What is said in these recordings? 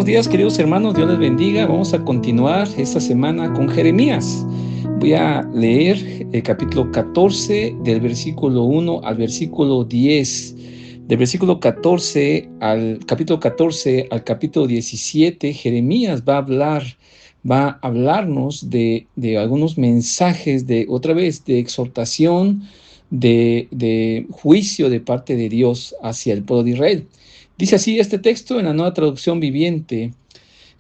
Buenos días, queridos hermanos, Dios les bendiga. Vamos a continuar esta semana con Jeremías. Voy a leer el capítulo 14 del versículo 1 al versículo 10. Del versículo 14 al capítulo 14 al capítulo 17, Jeremías va a hablarnos de algunos mensajes otra vez, de exhortación, de juicio de parte de Dios hacia el pueblo de Israel. Dice así este texto en la Nueva Traducción Viviente.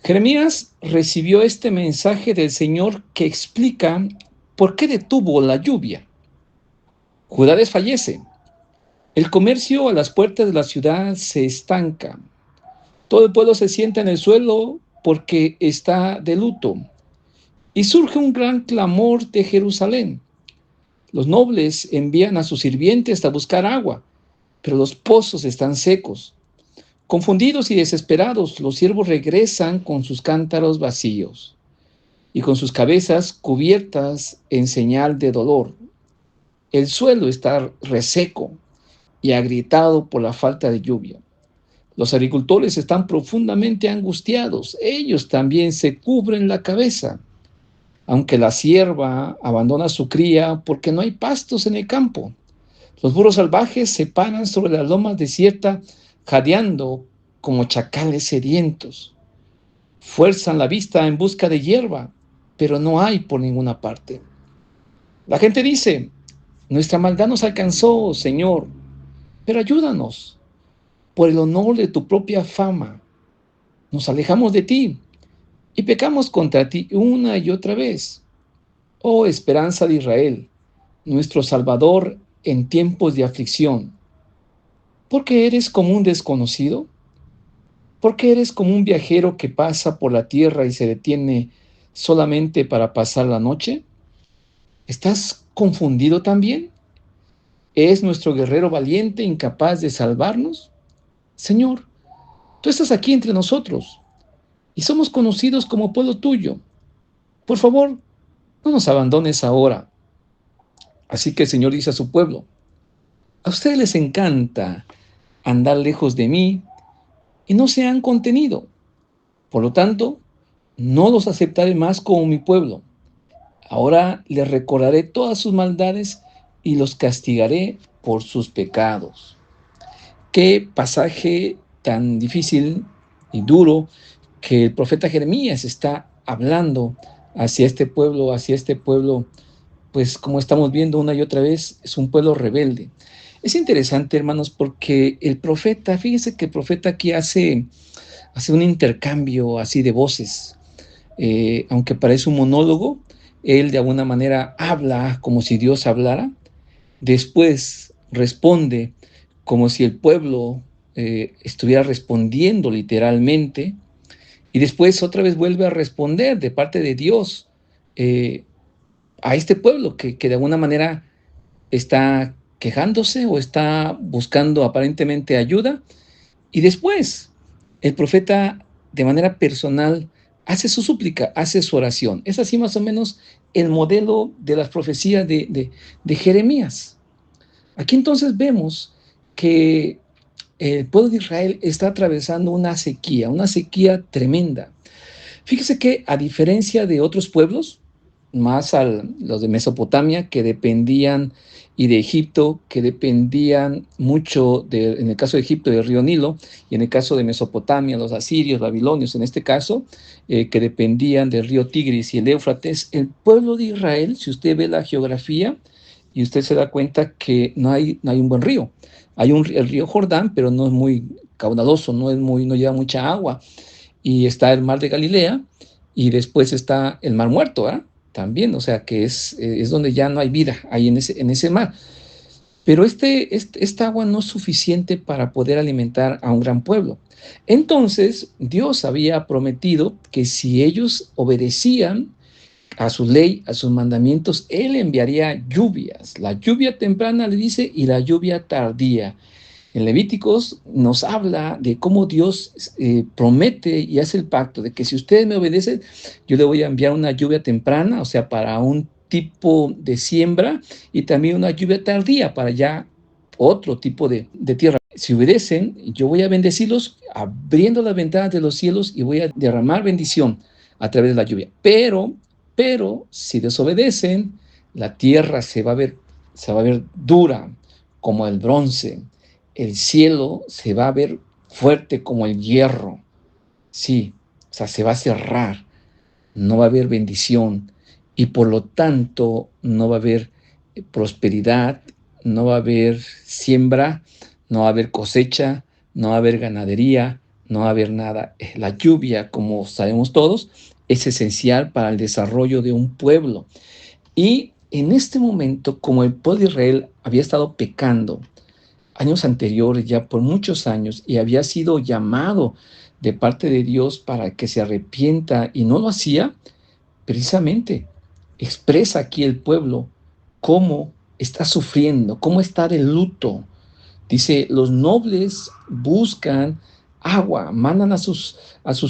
Jeremías recibió este mensaje del Señor que explica por qué detuvo la lluvia. Judá desfallece. El comercio a las puertas de la ciudad se estanca. Todo el pueblo se sienta en el suelo porque está de luto. Y surge un gran clamor de Jerusalén. Los nobles envían a sus sirvientes a buscar agua, pero los pozos están secos. Confundidos y desesperados, los siervos regresan con sus cántaros vacíos y con sus cabezas cubiertas en señal de dolor. El suelo está reseco y agrietado por la falta de lluvia. Los agricultores están profundamente angustiados. Ellos también se cubren la cabeza. Aunque la sierva abandona su cría porque no hay pastos en el campo. Los burros salvajes se paran sobre las lomas desiertas, jadeando como chacales sedientos. Fuerzan la vista en busca de hierba, pero no hay por ninguna parte. La gente dice: nuestra maldad nos alcanzó, Señor, pero ayúdanos. Por el honor de tu propia fama, nos alejamos de ti y pecamos contra ti una y otra vez. Oh esperanza de Israel, nuestro Salvador en tiempos de aflicción. ¿Por qué eres como un desconocido? ¿Por qué eres como un viajero que pasa por la tierra y se detiene solamente para pasar la noche? ¿Estás confundido también? ¿Es nuestro guerrero valiente incapaz de salvarnos? Señor, tú estás aquí entre nosotros y somos conocidos como pueblo tuyo. Por favor, no nos abandones ahora. Así que el Señor dice a su pueblo: a ustedes les encanta andar lejos de mí y no se han contenido. Por lo tanto, no los aceptaré más como mi pueblo. Ahora les recordaré todas sus maldades y los castigaré por sus pecados. Qué pasaje tan difícil y duro que el profeta Jeremías está hablando hacia este pueblo, pues como estamos viendo una y otra vez, es un pueblo rebelde. Es interesante, hermanos, porque el profeta, fíjense que el profeta aquí hace un intercambio así de voces. Aunque parece un monólogo, él de alguna manera habla como si Dios hablara, después responde como si el pueblo estuviera respondiendo literalmente, y después otra vez vuelve a responder de parte de Dios eh, a este pueblo que de alguna manera está quejándose o está buscando aparentemente ayuda, y después el profeta de manera personal hace su súplica, hace su oración. Es así más o menos el modelo de las profecías de Jeremías. Aquí entonces vemos que el pueblo de Israel está atravesando una sequía tremenda. Fíjese que a diferencia de otros pueblos, los de Mesopotamia que dependían, y de Egipto que dependían mucho, en el caso de Egipto, del río Nilo, y en el caso de Mesopotamia, los asirios, babilonios, en este caso, que dependían del río Tigris y el Éufrates. El pueblo de Israel, si usted ve la geografía, y usted se da cuenta que no hay un buen río. Hay el río Jordán, pero no es muy caudaloso, no lleva mucha agua. Y está el mar de Galilea, y después está el mar Muerto, ¿eh? También, o sea que es donde ya no hay vida, ahí en ese mar. Pero esta agua no es suficiente para poder alimentar a un gran pueblo. Entonces, Dios había prometido que si ellos obedecían a su ley, a sus mandamientos, Él enviaría lluvias. La lluvia temprana, le dice, y la lluvia tardía. En Levíticos nos habla de cómo Dios promete y hace el pacto de que si ustedes me obedecen, yo le voy a enviar una lluvia temprana, o sea, para un tipo de siembra, y también una lluvia tardía para ya otro tipo de tierra. Si obedecen, yo voy a bendecirlos abriendo las ventanas de los cielos y voy a derramar bendición a través de la lluvia. Pero si desobedecen, la tierra se va a ver dura como el bronce. El cielo se va a ver fuerte como el hierro. Sí, o sea, se va a cerrar. No va a haber bendición y por lo tanto no va a haber prosperidad, no va a haber siembra, no va a haber cosecha, no va a haber ganadería, no va a haber nada. La lluvia, como sabemos todos, es esencial para el desarrollo de un pueblo. Y en este momento, como el pueblo de Israel había estado pecando años anteriores, ya por muchos años, y había sido llamado de parte de Dios para que se arrepienta y no lo hacía, precisamente expresa aquí el pueblo cómo está sufriendo, cómo está de luto. Dice, los nobles buscan agua, mandan a sus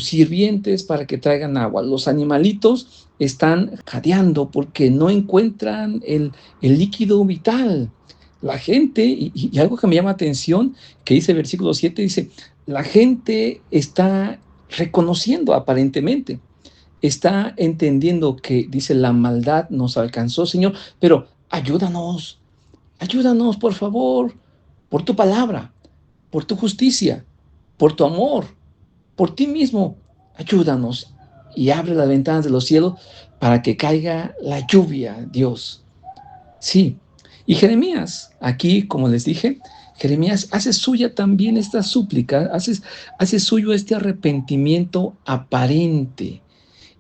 sirvientes para que traigan agua. Los animalitos están jadeando porque no encuentran el líquido vital. La gente, y algo que me llama atención, que dice el versículo 7, dice, la gente está reconociendo aparentemente, está entendiendo que, dice, la maldad nos alcanzó, Señor, pero ayúdanos, ayúdanos, por favor, por tu palabra, por tu justicia, por tu amor, por ti mismo, ayúdanos y abre las ventanas de los cielos para que caiga la lluvia, Dios. Sí, y Jeremías, aquí, como les dije, Jeremías hace suya también esta súplica, hace suyo este arrepentimiento aparente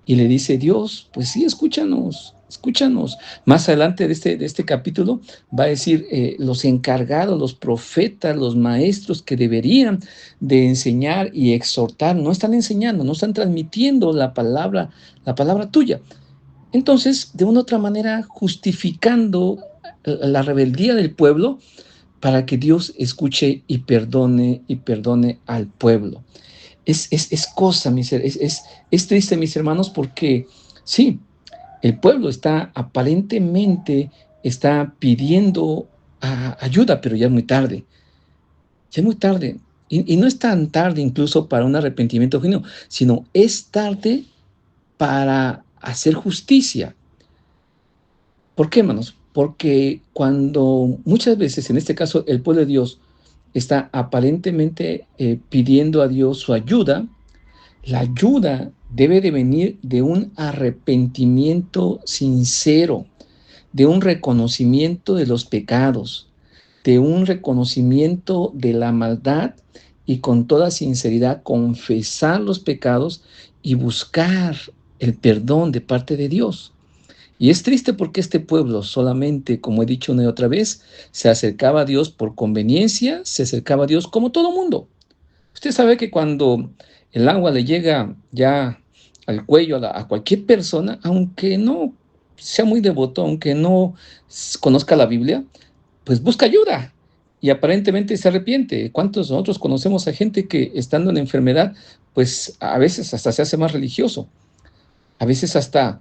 y le dice, Dios, pues sí, escúchanos, escúchanos. Más adelante de este capítulo va a decir, los encargados, los profetas, los maestros que deberían de enseñar y exhortar, no están enseñando, no están transmitiendo la palabra tuya. Entonces, de una u otra manera, justificando la rebeldía del pueblo para que Dios escuche y perdone al pueblo. Es cosa, es triste, mis hermanos, porque sí, el pueblo está aparentemente está pidiendo ayuda, pero ya es muy tarde, ya es muy tarde. Y no es tan tarde incluso para un arrepentimiento genuino, sino es tarde para hacer justicia. ¿Por qué, hermanos? Porque cuando muchas veces, en este caso, el pueblo de Dios está aparentemente pidiendo a Dios su ayuda, la ayuda debe de venir de un arrepentimiento sincero, de un reconocimiento de los pecados, de un reconocimiento de la maldad y con toda sinceridad confesar los pecados y buscar el perdón de parte de Dios. Y es triste porque este pueblo solamente, como he dicho una y otra vez, se acercaba a Dios por conveniencia, se acercaba a Dios como todo mundo. Usted sabe que cuando el agua le llega ya al cuello a cualquier persona, aunque no sea muy devoto, aunque no conozca la Biblia, pues busca ayuda y aparentemente se arrepiente. ¿Cuántos de nosotros conocemos a gente que estando en enfermedad, pues a veces hasta se hace más religioso? A veces hasta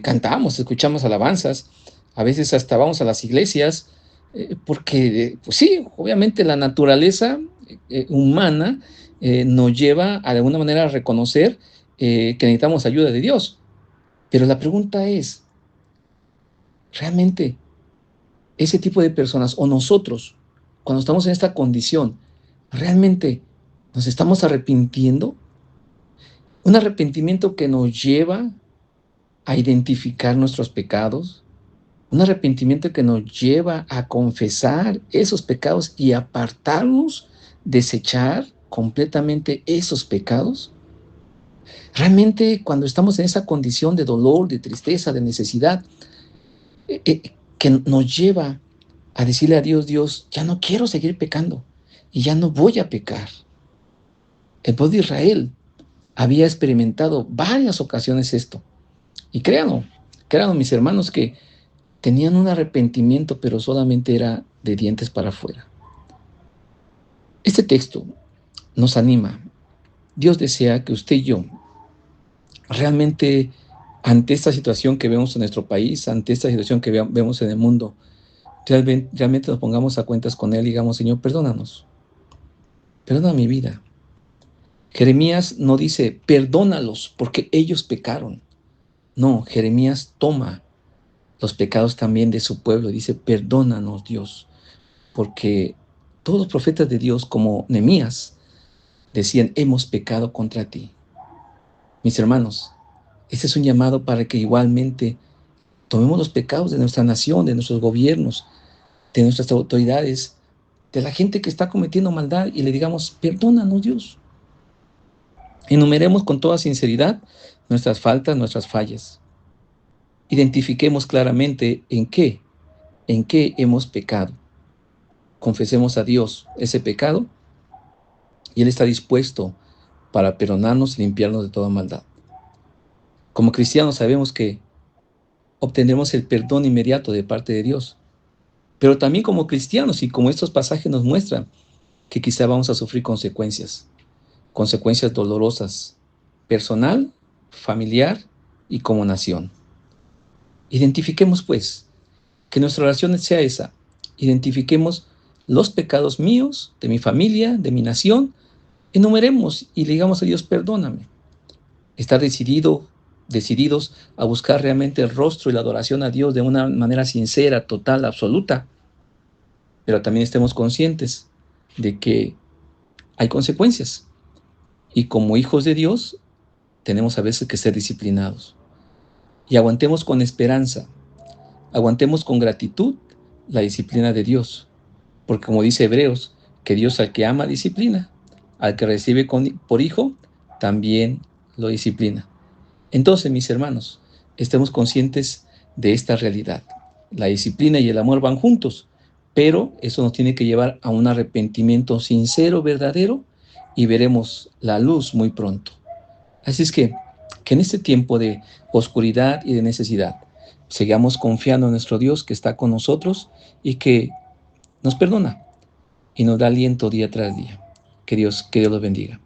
cantamos, escuchamos alabanzas, a veces hasta vamos a las iglesias, porque, pues sí, obviamente la naturaleza humana nos lleva a, de alguna manera a reconocer que necesitamos ayuda de Dios. Pero la pregunta es, ¿realmente ese tipo de personas o nosotros, cuando estamos en esta condición, realmente nos estamos arrepintiendo? Un arrepentimiento que nos lleva a identificar nuestros pecados, un arrepentimiento que nos lleva a confesar esos pecados y apartarnos, desechar completamente esos pecados. Realmente cuando estamos en esa condición de dolor, de tristeza, de necesidad, que nos lleva a decirle a Dios, Dios, ya no quiero seguir pecando y ya no voy a pecar. El pueblo de Israel había experimentado varias ocasiones esto. Y créanlo mis hermanos, que tenían un arrepentimiento, pero solamente era de dientes para afuera. Este texto nos anima. Dios desea que usted y yo realmente, ante esta situación que vemos en nuestro país, ante esta situación que vemos en el mundo, realmente nos pongamos a cuentas con Él y digamos, Señor, perdónanos. perdona mi vida. Jeremías no dice, perdónalos porque ellos pecaron. No, Jeremías toma los pecados también de su pueblo y dice, perdónanos Dios, porque todos los profetas de Dios, como Nehemías, decían, hemos pecado contra ti. Mis hermanos, este es un llamado para que igualmente tomemos los pecados de nuestra nación, de nuestros gobiernos, de nuestras autoridades, de la gente que está cometiendo maldad y le digamos, perdónanos Dios. Enumeremos con toda sinceridad nuestras faltas, nuestras fallas. Identifiquemos claramente en qué hemos pecado. Confesemos a Dios ese pecado y Él está dispuesto para perdonarnos y limpiarnos de toda maldad. Como cristianos sabemos que obtendremos el perdón inmediato de parte de Dios, pero también como cristianos y como estos pasajes nos muestran, que quizá vamos a sufrir consecuencias dolorosas, personal, familiar y como nación. Identifiquemos pues que nuestra oración sea esa. Identifiquemos los pecados míos, de mi familia, de mi nación. Enumeremos y le digamos a Dios, perdóname. Estar decididos a buscar realmente el rostro y la adoración a Dios de una manera sincera, total, absoluta. Pero también estemos conscientes de que hay consecuencias. Y como hijos de Dios, tenemos a veces que ser disciplinados. Y aguantemos con esperanza, aguantemos con gratitud la disciplina de Dios. Porque como dice Hebreos, que Dios al que ama disciplina, al que recibe por hijo, también lo disciplina. Entonces, mis hermanos, estemos conscientes de esta realidad. La disciplina y el amor van juntos, pero eso nos tiene que llevar a un arrepentimiento sincero, verdadero, y veremos la luz muy pronto. Así es que en este tiempo de oscuridad y de necesidad, sigamos confiando en nuestro Dios que está con nosotros y que nos perdona y nos da aliento día tras día. Que Dios los bendiga.